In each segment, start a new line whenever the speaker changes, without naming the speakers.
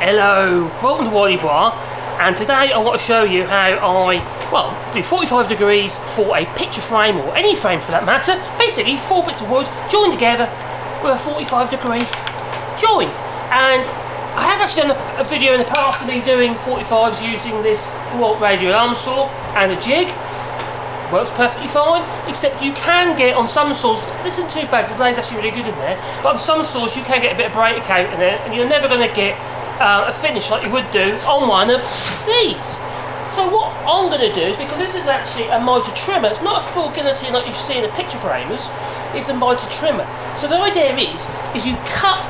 Hello, welcome to Wily Bar, and today I want to show you how I, do 45 degrees for a picture frame, or any frame for that matter. Basically 4 bits of wood joined together with a 45 degree join. And I have actually done a video in the past of me doing 45s using this DeWalt radial arm saw and a jig. Works perfectly fine, except you can get on some saws, this isn't too bad, the blade's actually really good in there, but on some saws you can get a bit of break out in there, and you're never going to get a finish like you would do on one of these. So what I'm going to do is, because this is actually a mitre trimmer, it's not a full guillotine like you see in the picture framers, it's a mitre trimmer. So the idea is you cut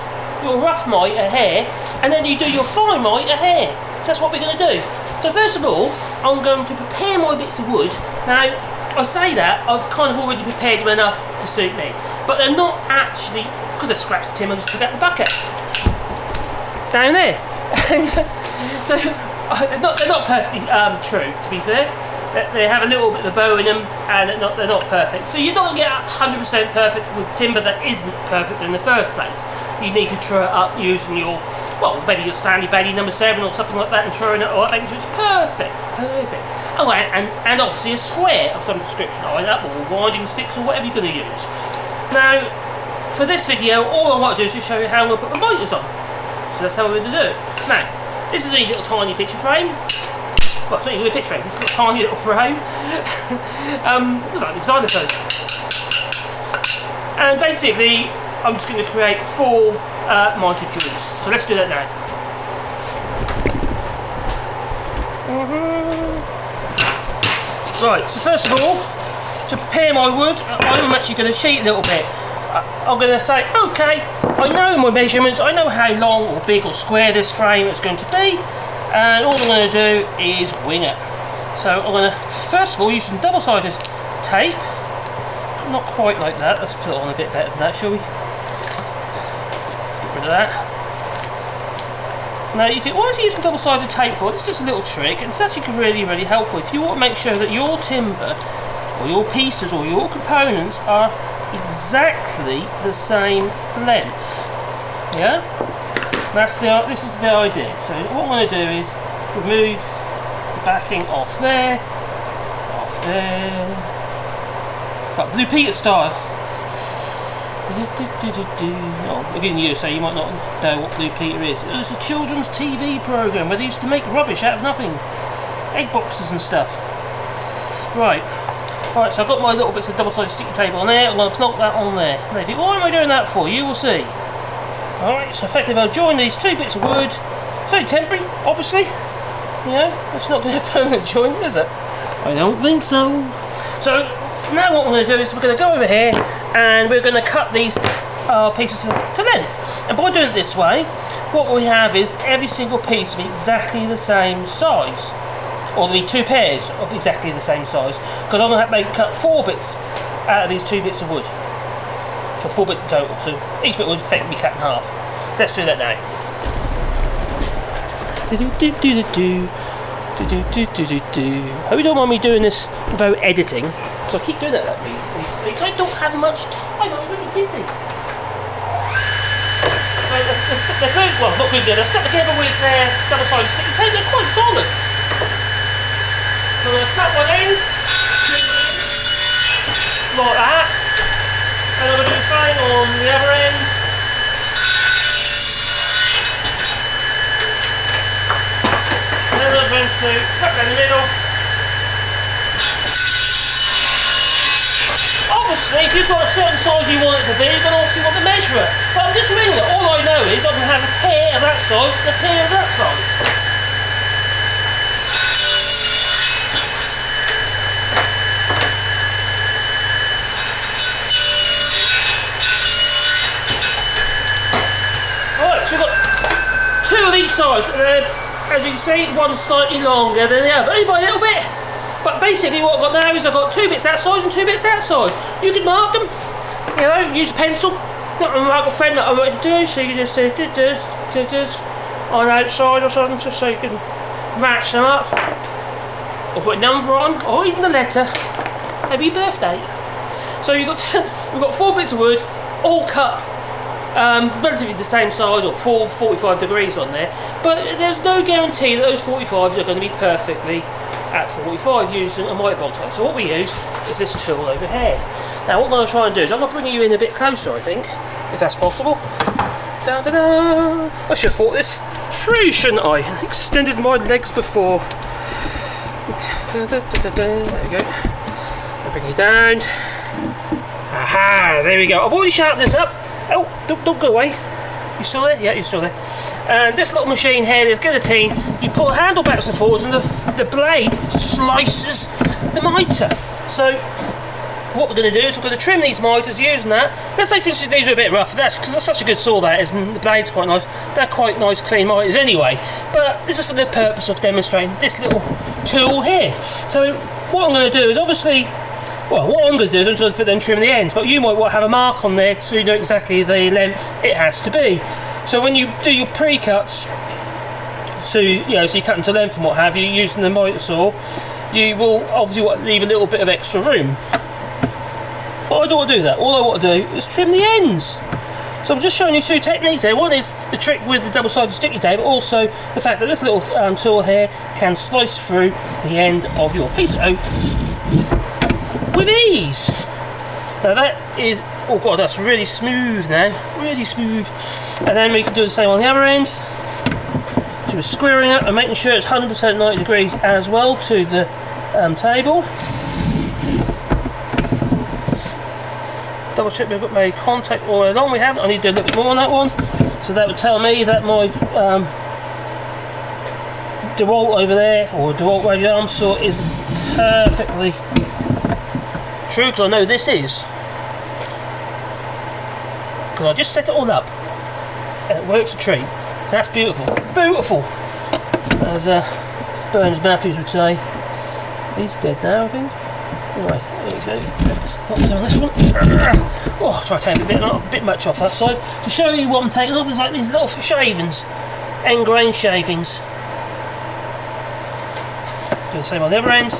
your rough mitre hair and then you do your fine mitre hair. So that's what we're going to do. So first of all, I'm going to prepare my bits of wood. Now, I say that, I've kind of already prepared them enough to suit me, but they're not actually, because they're scraps of tin, I just took out the bucket. Down there. And so they're not perfectly true, to be fair. They have a little bit of a bow in them, and they're not perfect. So you're not going to get 100% perfect with timber that isn't perfect in the first place. You need to true it up using your, maybe your Stanley Bailey number 7 or something like that, and truing it all up, making sure it's perfect. Oh, and obviously a square of some description, either, or winding sticks, or whatever you're going to use. Now, for this video, all I want to do is just show you how I'm going to put my miters on. So that's how we're going to do it. Now, this is a little tiny picture frame. Well, it's not even a picture frame, this is a tiny little frame. Looks like a xylophone. And basically, I'm just going to create 4 mitre joints. So let's do that now. Right, so first of all, to prepare my wood, I'm actually going to cheat a little bit. I'm going to say, okay, I know my measurements, I know how long or big or square this frame is going to be, and all I'm going to do is wing it. So I'm going to first of all use some double-sided tape. Not quite like that, let's put it on a bit better than that, shall we? Let's get rid of that. Now, if you want to use some double-sided tape for it, this is a little trick, and it's actually really, really helpful. If you want to make sure that your timber, or your pieces, or your components are exactly the same length. Yeah? This is the idea. So what I'm going to do is remove the backing off there, it's like Blue Peter style. Oh, if you're in the USA, you might not know what Blue Peter is. It was a children's TV programme where they used to make rubbish out of nothing. Egg boxes and stuff. Right, so I've got my little bits of double-sided sticky tape on there. I'm going to plonk that on there. Now, if you think, why am I doing that for? You will see. Alright, so effectively I'll join these 2 bits of wood. It's very temporary, obviously. You know, it's not going to be a permanent joint, is it? I don't think so. So, now what I'm going to do is we're going to go over here and we're going to cut these pieces to length. And by doing it this way, what we have is every single piece will be exactly the same size. Or there'll be 2 pairs of exactly the same size, because I'm going to have to cut 4 bits out of these 2 bits of wood. So 4 bits in total, so each bit would effectively be cut in half. So let's do that now. Hope you don't mind me doing this without editing, because I keep doing that recently. I don't have much time, I'm really busy. They're good, well, not good, they're stuck together with double-sided sticky tape, they're quite solid. So I'm going to cut one end, like that, and I'm going to do the same on the other end. And then I'm going to cut down the middle. Obviously, if you've got a certain size you want it to be, you're going to obviously want to measure it. But I'm just winging it. All I know is I can have a pair of that size and a pair of that size. Of each size, and as you can see, one's slightly longer than the other, only by a little bit. But basically what I've got now is I've got 2 bits that size and 2 bits that size. You can mark them, you know, use a pencil. Not like a friend that I want to do, so you can just do this on the outside or something, just so you can match them up. Or put a number on, or even a letter, maybe your birthday. So we've got 4 bits of wood, all cut relatively the same size, or 45 degrees on there, but there's no guarantee that those 45s are going to be perfectly at 45 using a miter box. So what we use is this tool over here. Now what I'm going to try and do is I'm going to bring you in a bit closer, I think, if that's possible. Da, da, da. I should have thought this through, shouldn't I? And extended my legs before. Da, da, da, da, da. There we go. I'll bring you down. Aha, there we go. I've already sharpened this up. Oh, don't go away. You still there? Yeah, you're still there. And this little machine here, this guillotine, you pull the handle backwards and forwards and the blade slices the mitre. So what we're going to do is we're going to trim these miters using that. Let's say for instance these are a bit rough, because that's such a good saw that is, and the blade's quite nice. They're quite nice clean miters anyway, but this is for the purpose of demonstrating this little tool here. So what I'm going to do is obviously, well, what I'm going to do is I'm going to put them trim the ends, but you might want to have a mark on there so you know exactly the length it has to be. So when you do your pre-cuts, so you cut into length and what have you, using the miter saw, you will obviously want to leave a little bit of extra room. But I don't want to do that. All I want to do is trim the ends. So I'm just showing you two techniques here. One is the trick with the double-sided sticky tape, but also the fact that this little tool here can slice through the end of your piece of oak with ease. Now that is, oh god, that's really smooth now, really smooth. And then we can do the same on the other end. So we're squaring up and making sure it's 100% 90 degrees as well to the table. Double check we've got my contact all along. We haven't. I need to do a little bit more on that one. So that would tell me that my DeWalt over there, or DeWalt radial arm saw, is perfectly true, because I know this is. Because I just set it all up and it works a treat. That's beautiful. Beautiful! As Burns Matthews would say. He's dead now, I think. Anyway, there we go. Let's not turn on this one. Oh, I'll try to take a bit much off that side. To show you what I'm taking off, is like these little shavings. End grain shavings. Do the same on the other end.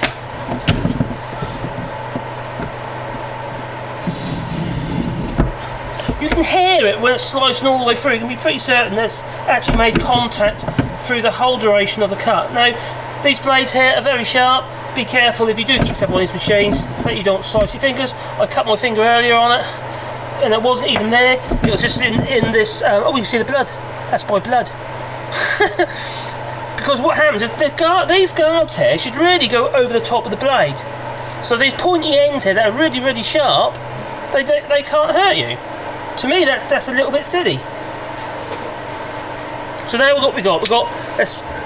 You can hear it when it's slicing all the way through. You can be pretty certain it's actually made contact through the whole duration of the cut. Now, these blades here are very sharp. Be careful if you do get one of these machines that you don't slice your fingers. I cut my finger earlier on it, and it wasn't even there. It was just in this. Oh, you can see the blood. That's by blood. Because what happens is these guards here should really go over the top of the blade. So these pointy ends here that are really, really sharp, they can't hurt you. To me, that's a little bit silly. So now what we got? We've got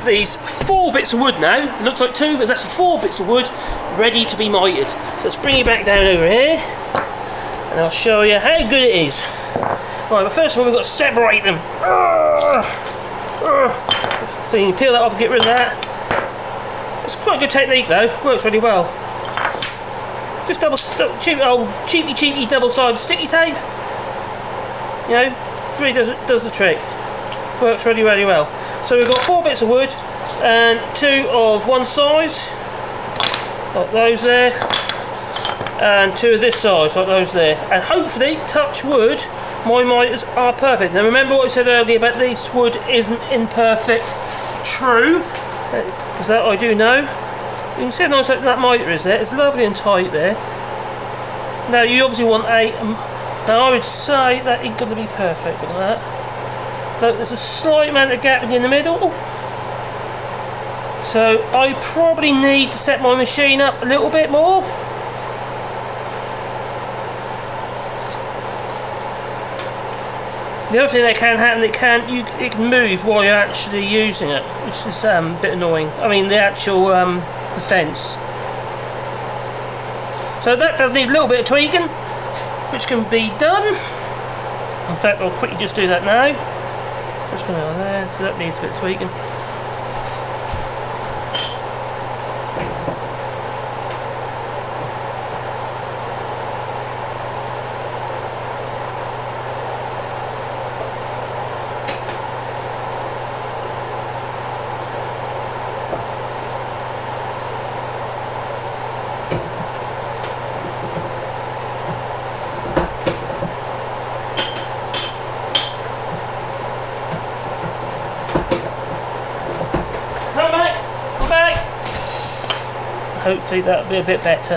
these 4 bits of wood now. It looks like 2, but it's actually 4 bits of wood ready to be mitered. So let's bring you back down over here, and I'll show you how good it is. Right, but first of all, we've got to separate them. So you can peel that off and get rid of that. It's quite a good technique though. Works really well. Just cheapy double-sided sticky tape. You know, really does the trick. Works really, really well. So we've got 4 bits of wood and 2 of one size, like those there, and 2 of this size, like those there. And hopefully, touch wood, my miters are perfect. Now remember what I said earlier about this wood isn't in perfect true, because that I do know. You can see how nice that miter is there. It's lovely and tight there. Now you obviously want now I would say that ain't going to be perfect like that. Look, there's a slight amount of gap in the middle. So I probably need to set my machine up a little bit more. The other thing that can happen, it can move while you're actually using it, which is a bit annoying. I mean the actual the fence. So that does need a little bit of tweaking, which can be done. In fact, I'll quickly just do that now. Just going on there, so that needs a bit of tweaking. hopefully that'll be a bit better.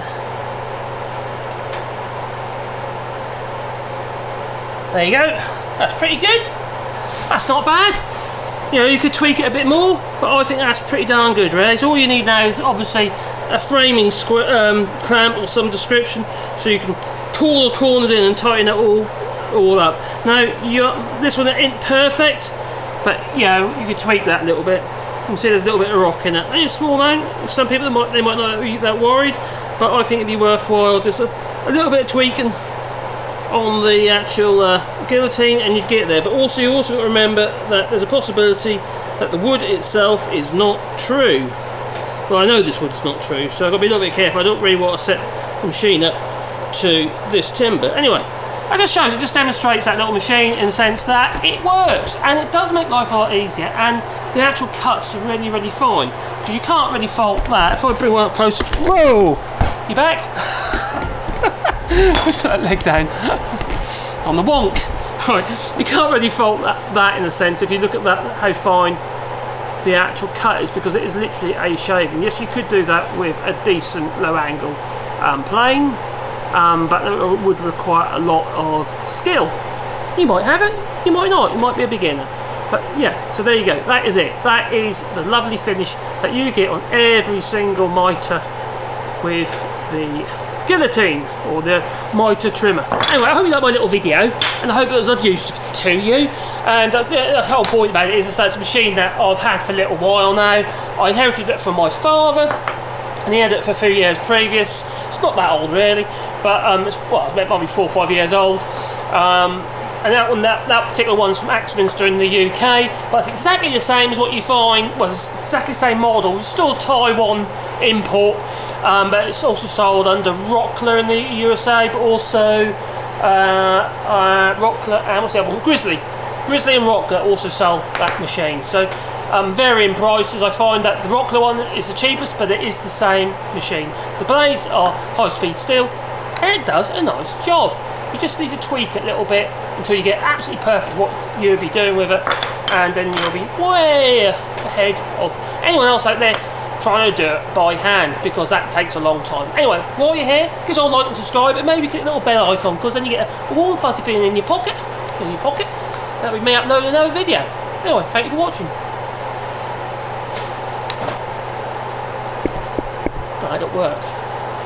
There you go. That's pretty good. That's not bad. You know, you could tweak it a bit more, but I think that's pretty darn good, really. So all you need now is obviously a framing clamp or some description, so you can pull the corners in and tighten it all up. Now, this one ain't perfect, but you know, you could tweak that a little bit. You can see there's a little bit of rock in it. Only a small amount. Some people they might not be that worried, but I think it'd be worthwhile just a little bit of tweaking on the actual guillotine, and you'd get there. But also, you also got to remember that there's a possibility that the wood itself is not true. Well, I know this wood's not true, so I've got to be a little bit careful. I don't really want to set the machine up to this timber. Anyway, that just shows, it just demonstrates that little machine in the sense that it works, and it does make life a lot easier, and the actual cuts are really, really fine, because you can't really fault that. If I bring one up close, whoa, you back? Let's put that leg down. It's on the wonk. Right, you can't really fault that in a sense if you look at that, how fine the actual cut is, because it is literally a shaving. Yes, you could do that with a decent low angle plane, but it would require a lot of skill. You might have it, you might not, you might be a beginner. But yeah, so there you go, that is it. That is the lovely finish that you get on every single mitre with the guillotine or the mitre trimmer. Anyway, I hope you liked my little video, and I hope it was of use to you. And the whole point about it is that it's a machine that I've had for a little while now. I inherited it from my father, and he had it for a few years previous. It's not that old really, but it's probably 4 or 5 years old. And that particular one's from Axminster in the UK, but it's exactly the same as what you find. Well, it's exactly the same model. It's still a Taiwan import, but it's also sold under Rockler in the USA, but also Rockler and what's the other one? Grizzly and Rockler also sell that machine. So varying prices. I find that the Rockler one is the cheapest, but it is the same machine. The blades are high-speed steel, and it does a nice job. You just need to tweak it a little bit until you get absolutely perfect what you'll be doing with it, and then you'll be way ahead of anyone else out there trying to do it by hand, because that takes a long time. Anyway, while you're here, give us a like and subscribe, and maybe click the little bell icon, because then you get a warm fuzzy feeling in your pocket. That we may upload another video. Anyway, thank you for watching. That don't work.